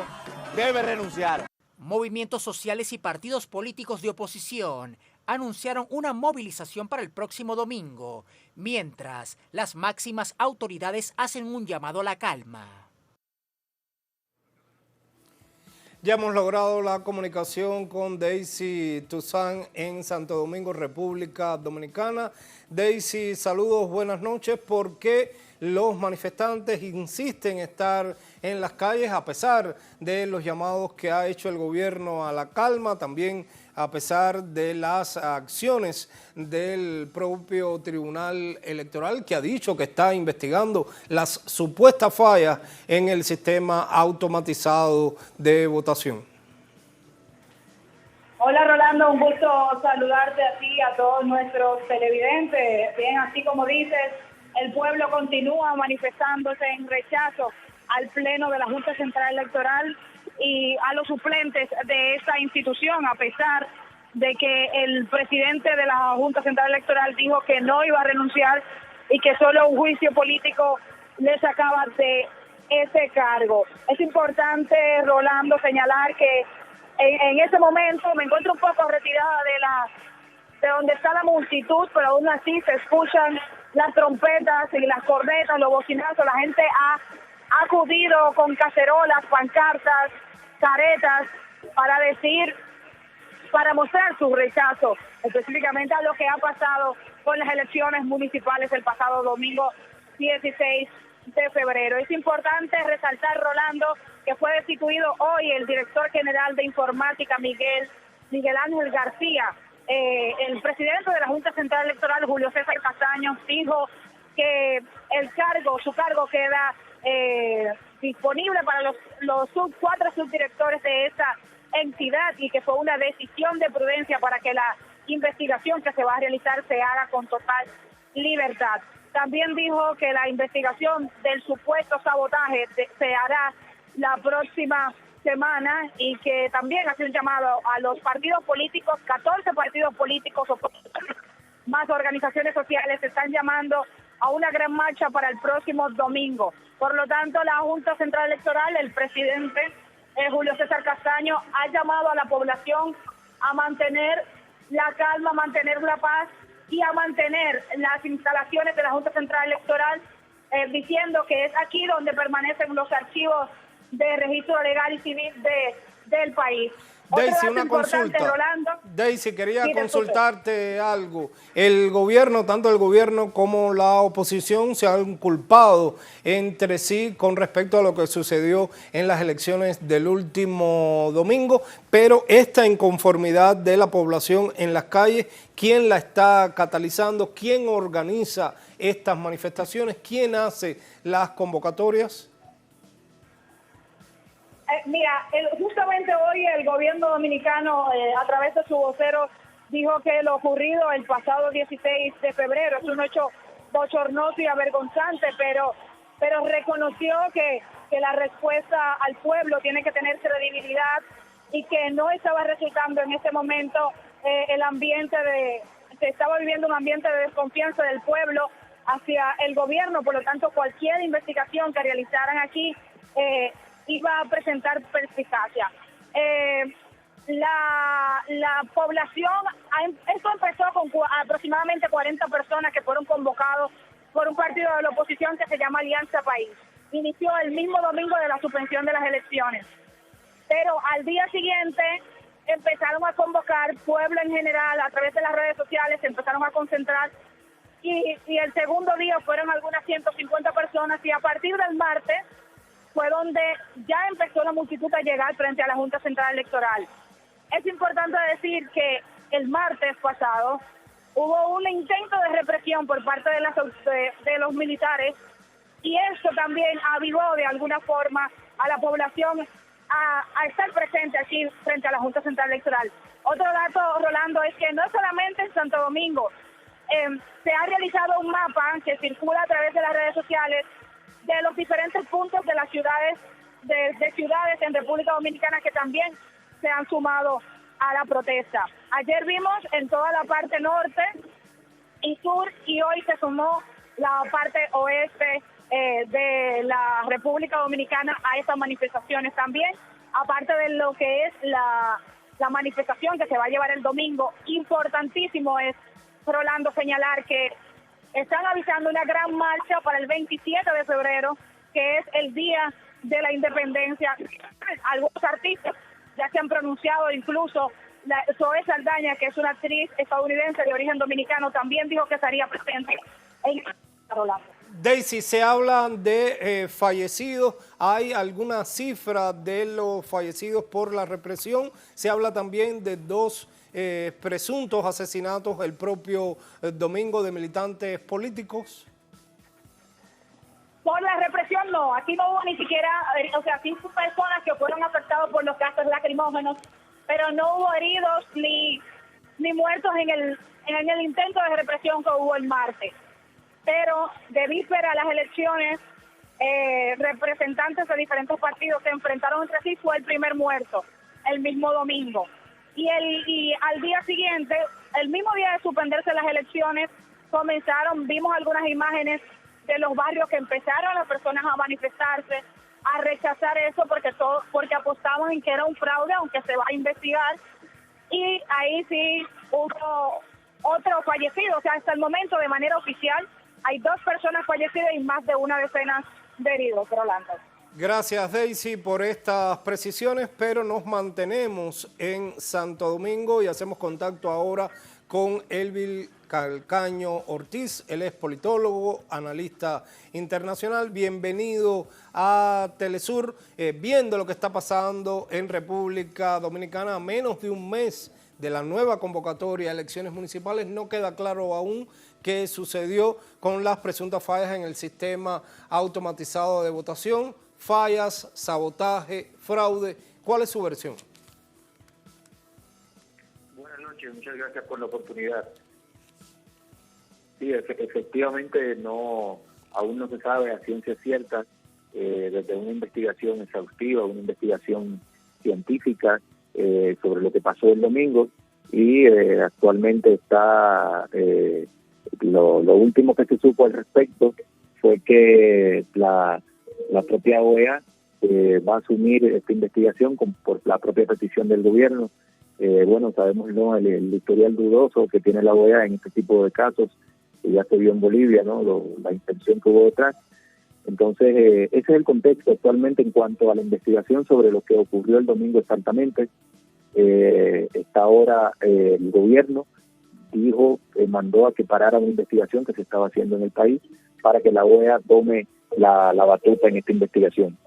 debe renunciar. Movimientos sociales y partidos políticos de oposición anunciaron una movilización para el próximo domingo, mientras las máximas autoridades hacen un llamado a la calma. Ya hemos logrado la comunicación con Daisy Toussaint en Santo Domingo, República Dominicana. Daisy, saludos, buenas noches. ¿Por qué los manifestantes insisten en estar en las calles a pesar de los llamados que ha hecho el gobierno a la calma, también a pesar de las acciones del propio Tribunal Electoral, que ha dicho que está investigando las supuestas fallas en el sistema automatizado de votación? Hola Rolando, un gusto saludarte a ti y a todos nuestros televidentes. Bien, así como dices, el pueblo continúa manifestándose en rechazo al Pleno de la Junta Central Electoral y a los suplentes de esta institución, a pesar de que el presidente de la Junta Central Electoral dijo que no iba a renunciar y que solo un juicio político le sacaba de ese cargo. Es importante, Rolando, señalar que en ese momento me encuentro un poco retirada de donde está la multitud, pero aún así se escuchan las trompetas y las cornetas, los bocinazos. La gente ha acudido con cacerolas, pancartas, caretas para mostrar su rechazo específicamente a lo que ha pasado con las elecciones municipales el pasado domingo 16 de febrero. Es importante resaltar, Rolando, que fue destituido hoy el director general de informática Miguel Ángel García. El presidente de la Junta Central Electoral, Julio César Castaño, dijo que su cargo queda disponible para los 4 subdirectores de esa entidad y que fue una decisión de prudencia para que la investigación que se va a realizar se haga con total libertad. También dijo que la investigación del supuesto sabotaje se hará la próxima semana y que también hace un llamado a los partidos políticos, 14 partidos políticos más organizaciones sociales están llamando a una gran marcha para el próximo domingo. Por lo tanto, la Junta Central Electoral, el presidente Julio César Castaño, ha llamado a la población a mantener la calma, a mantener la paz y a mantener las instalaciones de la Junta Central Electoral, diciendo que es aquí donde permanecen los archivos de registro legal y civil del país. Daisy, una consulta. Rolando. Daisy, quería consultarte algo. El gobierno, tanto el gobierno como la oposición se han culpado entre sí con respecto a lo que sucedió en las elecciones del último domingo, pero esta inconformidad de la población en las calles, ¿quién la está catalizando? ¿Quién organiza estas manifestaciones? ¿Quién hace las convocatorias? Mira, justamente hoy el gobierno dominicano, a través de su vocero, dijo que lo ocurrido el pasado 16 de febrero es un hecho bochornoso y avergonzante, pero reconoció que la respuesta al pueblo tiene que tener credibilidad y que no estaba resultando en este momento se estaba viviendo un ambiente de desconfianza del pueblo hacia el gobierno. Por lo tanto, cualquier investigación que realizaran aquí iba a presentar perspicacia. La población, esto empezó con aproximadamente 40 personas que fueron convocados por un partido de la oposición que se llama Alianza País. Inició el mismo domingo de la suspensión de las elecciones. Pero al día siguiente empezaron a convocar pueblo en general a través de las redes sociales, se empezaron a concentrar y el segundo día fueron algunas 150 personas y a partir del martes fue donde ya empezó la multitud a llegar frente a la Junta Central Electoral. Es importante decir que el martes pasado hubo un intento de represión por parte de los militares y eso también avivó de alguna forma a la población a estar presente aquí frente a la Junta Central Electoral. Otro dato, Rolando, es que no solamente en Santo Domingo, se ha realizado un mapa que circula a través de las redes sociales de los diferentes puntos de las ciudades, de ciudades en República Dominicana que también se han sumado a la protesta. Ayer vimos en toda la parte norte y sur y hoy se sumó la parte oeste de la República Dominicana a estas manifestaciones. También aparte de lo que es la manifestación que se va a llevar el domingo, importantísimo es, Rolando, señalar que están avisando una gran marcha para el 27 de febrero, que es el Día de la Independencia. Algunos artistas ya se han pronunciado, incluso Zoe Saldaña, que es una actriz estadounidense de origen dominicano, también dijo que estaría presente en Rolando. Daisy, se habla de fallecidos. ¿Hay alguna cifra de los fallecidos por la represión? Se habla también de 2 presuntos asesinatos el propio domingo de militantes políticos. Por la represión no, aquí no hubo ni siquiera, o sea, 5 personas que fueron afectadas por los gases lacrimógenos, pero no hubo heridos ni muertos en el intento de represión que hubo el martes. Pero de víspera a las elecciones, representantes de diferentes partidos se enfrentaron entre sí, fue el primer muerto, el mismo domingo. Y al día siguiente, el mismo día de suspenderse las elecciones, vimos algunas imágenes de los barrios que empezaron las personas a manifestarse, a rechazar eso porque apostamos en que era un fraude, aunque se va a investigar. Y ahí sí hubo otro fallecido, o sea, hasta el momento de manera oficial hay 2 personas fallecidas y más de una decena de heridos, Rolando. Gracias, Daisy, por estas precisiones, pero nos mantenemos en Santo Domingo y hacemos contacto ahora con Elvil Calcaño Ortiz. Él es politólogo, analista internacional. Bienvenido a Telesur. Viendo lo que está pasando en República Dominicana a menos de un mes de la nueva convocatoria a elecciones municipales, no queda claro aún qué sucedió con las presuntas fallas en el sistema automatizado de votación. Fallas, sabotaje, fraude. ¿Cuál es su versión? Buenas noches, muchas gracias por la oportunidad. Sí, efectivamente aún no se sabe a ciencia cierta, desde una investigación exhaustiva, una investigación científica sobre lo que pasó el domingo, y actualmente está lo último que se supo al respecto fue que la propia OEA va a asumir esta investigación por la propia petición del gobierno. Bueno, sabemos el historial dudoso que tiene la OEA en este tipo de casos, que ya se vio en Bolivia, ¿no? La intención que hubo detrás. Entonces, ese es el contexto actualmente en cuanto a la investigación sobre lo que ocurrió el domingo exactamente. Está ahora el gobierno mandó a que parara una investigación que se estaba haciendo en el país para que la OEA tome la batuta en esta investigación.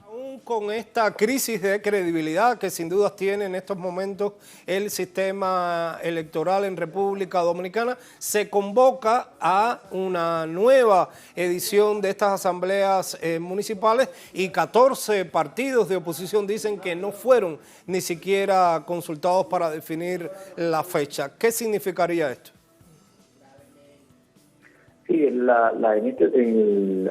Aún con esta crisis de credibilidad que sin dudas tiene en estos momentos el sistema electoral en República Dominicana, se convoca a una nueva edición de estas asambleas municipales y 14 partidos de oposición dicen que no fueron ni siquiera consultados para definir la fecha. ¿Qué significaría esto? Sí,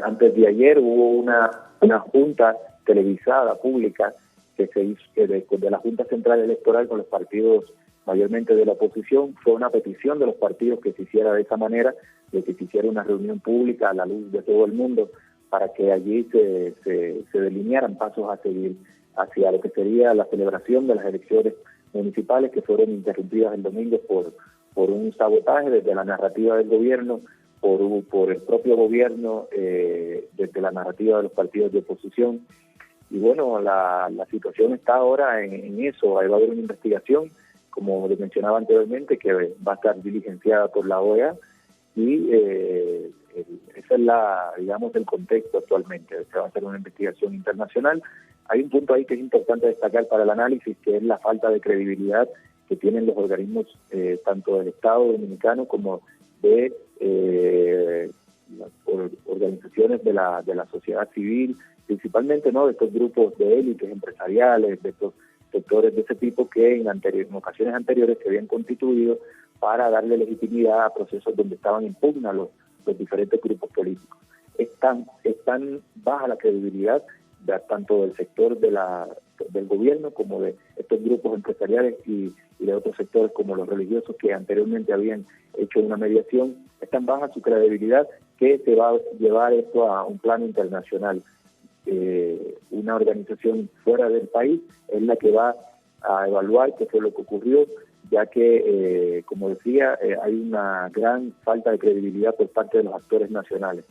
antes de ayer hubo una junta televisada, pública, que se hizo de la Junta Central Electoral con los partidos mayormente de la oposición. Fue una petición de los partidos que se hiciera de esa manera, de que se hiciera una reunión pública a la luz de todo el mundo, para que allí se delinearan pasos a seguir hacia lo que sería la celebración de las elecciones municipales, que fueron interrumpidas el domingo por un sabotaje desde la narrativa del gobierno, por el propio gobierno, desde la narrativa de los partidos de oposición. Y bueno, la situación está ahora en eso. Ahí va a haber una investigación, como les mencionaba anteriormente, que va a estar diligenciada por la OEA, y ese es el contexto actualmente. Se va a hacer una investigación internacional. Hay un punto ahí que es importante destacar para el análisis, que es la falta de credibilidad que tienen los organismos tanto del Estado Dominicano como de las organizaciones de la sociedad civil, principalmente de estos grupos de élites empresariales, de estos sectores de ese tipo que en ocasiones anteriores se habían constituido para darle legitimidad a procesos donde estaban en pugna los diferentes grupos políticos. Es tan baja la credibilidad tanto del sector del gobierno como de estos grupos empresariales y de otros sectores como los religiosos que anteriormente habían hecho una mediación. Es tan baja su credibilidad que se va a llevar esto a un plano internacional. una organización fuera del país es la que va a evaluar qué fue lo que ocurrió, ya que, como decía, hay una gran falta de credibilidad por parte de los actores nacionales.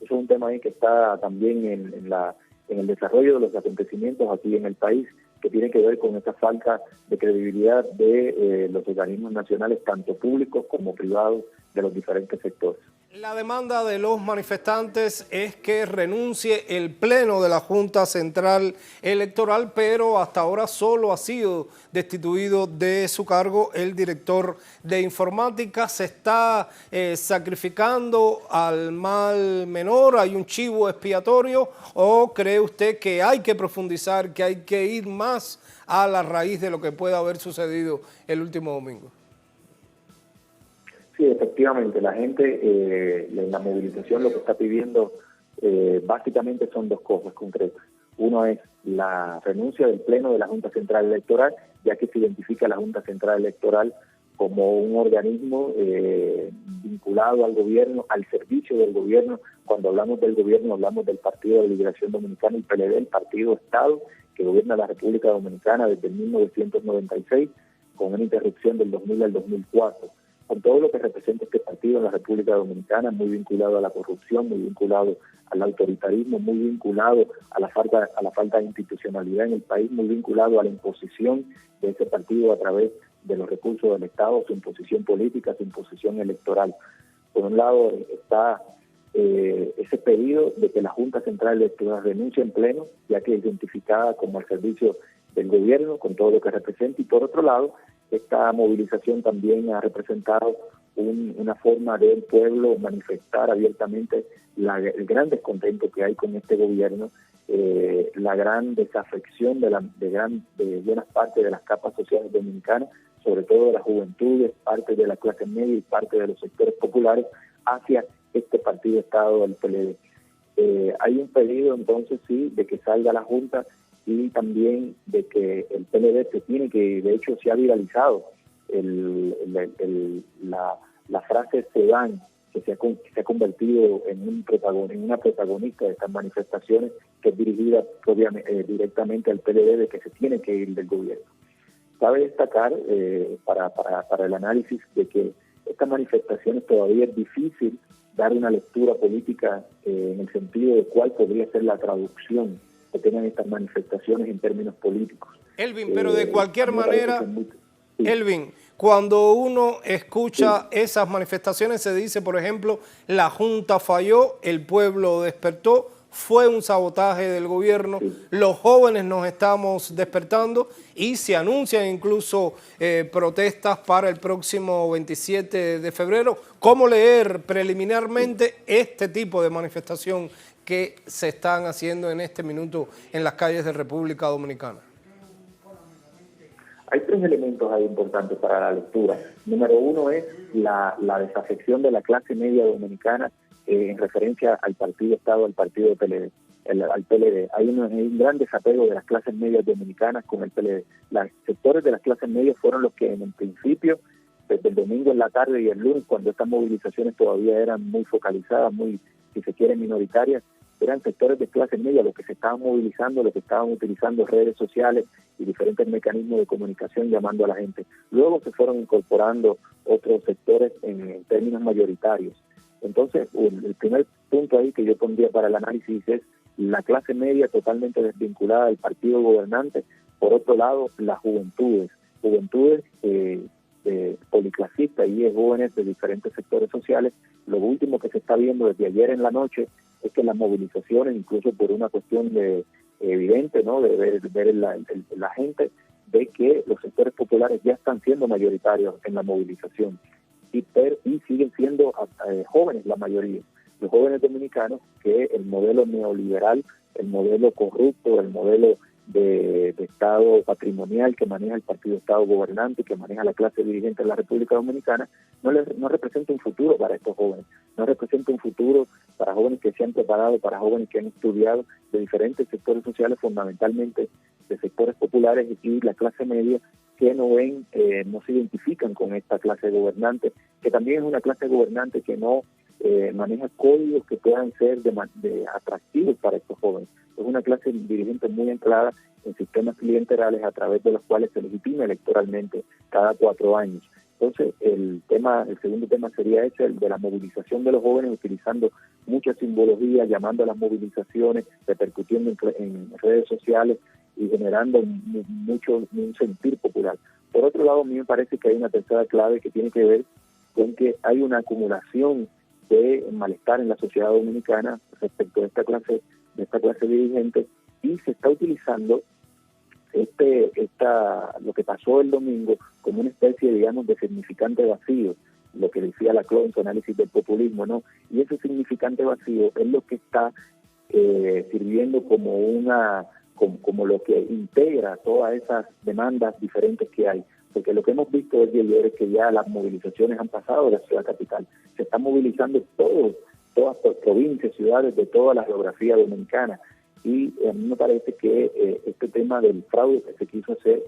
Eso es un tema ahí que está también en el desarrollo de los acontecimientos aquí en el país, que tiene que ver con esa falta de credibilidad de los organismos nacionales, tanto públicos como privados, de los diferentes sectores. La demanda de los manifestantes es que renuncie el Pleno de la Junta Central Electoral, pero hasta ahora solo ha sido destituido de su cargo el director de informática. ¿Se está sacrificando al mal menor? ¿Hay un chivo expiatorio? ¿O cree usted que hay que profundizar, que hay que ir más a la raíz de lo que pueda haber sucedido el último domingo? Sí, efectivamente, la gente en la movilización lo que está pidiendo básicamente son dos cosas concretas. Uno es la renuncia del Pleno de la Junta Central Electoral, ya que se identifica a la Junta Central Electoral como un organismo vinculado al gobierno, al servicio del gobierno. Cuando hablamos del gobierno hablamos del Partido de Liberación Dominicana, el PLD, el Partido Estado, que gobierna la República Dominicana desde 1996, con una interrupción del 2000 al 2004. Con todo lo que representa este partido en la República Dominicana, muy vinculado a la corrupción, muy vinculado al autoritarismo, muy vinculado a la falta de institucionalidad en el país, muy vinculado a la imposición de ese partido a través de los recursos del Estado, su imposición política, su imposición electoral. Por un lado está ese pedido de que la Junta Central Electoral renuncie en pleno, ya que es identificada como el servicio del gobierno, con todo lo que representa, y por otro lado, esta movilización también ha representado una forma del pueblo manifestar abiertamente el gran descontento que hay con este gobierno, la gran desafección de buenas partes de las capas sociales dominicanas, sobre todo de la juventud, parte de la clase media y parte de los sectores populares, hacia este partido Estado del PLD. Hay un pedido entonces sí de que salga la Junta, y también de que el PLD se tiene que, de hecho se ha viralizado la frase sedán, que se ha convertido en una protagonista de estas manifestaciones, que es dirigida directamente al PLD, de que se tiene que ir del gobierno. Cabe destacar para el análisis de que estas manifestaciones todavía es difícil dar una lectura política en el sentido de cuál podría ser la traducción que tengan estas manifestaciones en términos políticos. Elvin, pero de cualquier manera, Elvin, cuando uno escucha esas manifestaciones se dice, por ejemplo, la Junta falló, el pueblo despertó, fue un sabotaje del gobierno, los jóvenes nos estamos despertando y se anuncian incluso protestas para el próximo 27 de febrero. ¿Cómo leer preliminarmente este tipo de manifestación que se están haciendo en este minuto en las calles de República Dominicana? Hay tres elementos ahí importantes para la lectura. Número uno es la desafección de la clase media dominicana en referencia al partido Estado, al partido PLD, al PLD. Hay un gran desapego de las clases medias dominicanas con el PLD. Los sectores de las clases medias fueron los que en el principio, desde el domingo en la tarde y el lunes, cuando estas movilizaciones todavía eran muy focalizadas, muy, si se quiere, minoritarias, eran sectores de clase media los que se estaban movilizando, los que estaban utilizando redes sociales y diferentes mecanismos de comunicación llamando a la gente. Luego se fueron incorporando otros sectores en términos mayoritarios. Entonces, el primer punto ahí que yo pondría para el análisis es la clase media totalmente desvinculada del partido gobernante. Por otro lado, las juventudes policlasistas y jóvenes de diferentes sectores sociales. Lo último que se está viendo desde ayer en la noche es que las movilizaciones, incluso por una cuestión evidente, ¿no?, de ver la gente, ve que los sectores populares ya están siendo mayoritarios en la movilización y siguen siendo jóvenes la mayoría. Los jóvenes dominicanos, que el modelo neoliberal, el modelo corrupto, el modelo de Estado patrimonial que maneja el partido Estado gobernante, que maneja la clase dirigente de la República Dominicana, no representa un futuro para estos jóvenes, no representa un futuro para jóvenes que se han preparado, para jóvenes que han estudiado de diferentes sectores sociales, fundamentalmente de sectores populares y la clase media, que no se identifican con esta clase gobernante, que también es una clase gobernante que no maneja códigos que puedan ser de atractivos para estos jóvenes. Es una clase dirigente muy anclada en sistemas clienterales a través de los cuales se legitima electoralmente cada 4 años. Entonces, el segundo tema sería ese, el de la movilización de los jóvenes, utilizando mucha simbología, llamando a las movilizaciones, repercutiendo en redes sociales y generando un sentir popular. Por otro lado, a mí me parece que hay una tercera clave que tiene que ver con que hay una acumulación de malestar en la sociedad dominicana respecto de esta clase dirigente, y se está utilizando lo que pasó el domingo como una especie, digamos, de significante vacío, lo que decía Laclau en su análisis del populismo, ¿no? Y ese significante vacío es lo que está sirviendo como lo que integra todas esas demandas diferentes que hay. Porque lo que hemos visto desde ayer es que ya las movilizaciones han pasado de la ciudad capital. Se están movilizando todas las provincias, ciudades de toda la geografía dominicana. Y a mí me parece que este tema del fraude que se quiso hacer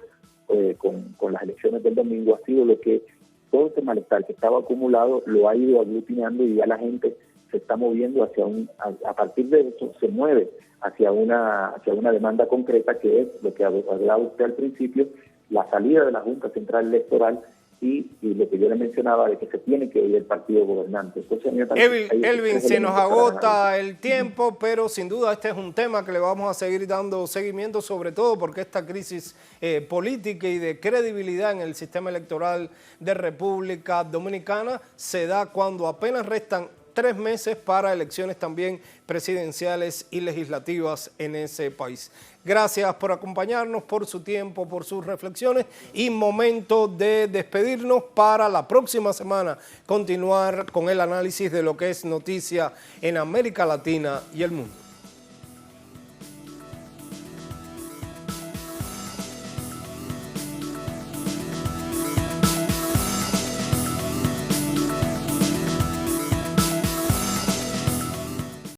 con las elecciones del domingo ha sido lo que todo ese malestar que estaba acumulado lo ha ido aglutinando, y ya la gente se está moviendo a partir de eso se mueve hacia una demanda concreta, que es lo que hablaba usted al principio, la salida de la Junta Central Electoral y lo que yo le mencionaba de que se tiene que ir el partido gobernante. Entonces, a mí me parece Elvin, se nos agota el tiempo, pero sin duda este es un tema que le vamos a seguir dando seguimiento, sobre todo porque esta crisis política y de credibilidad en el sistema electoral de República Dominicana se da cuando apenas restan 3 meses para elecciones también presidenciales y legislativas en ese país. Gracias por acompañarnos, por su tiempo, por sus reflexiones, y momento de despedirnos para la próxima semana continuar con el análisis de lo que es noticia en América Latina y el mundo.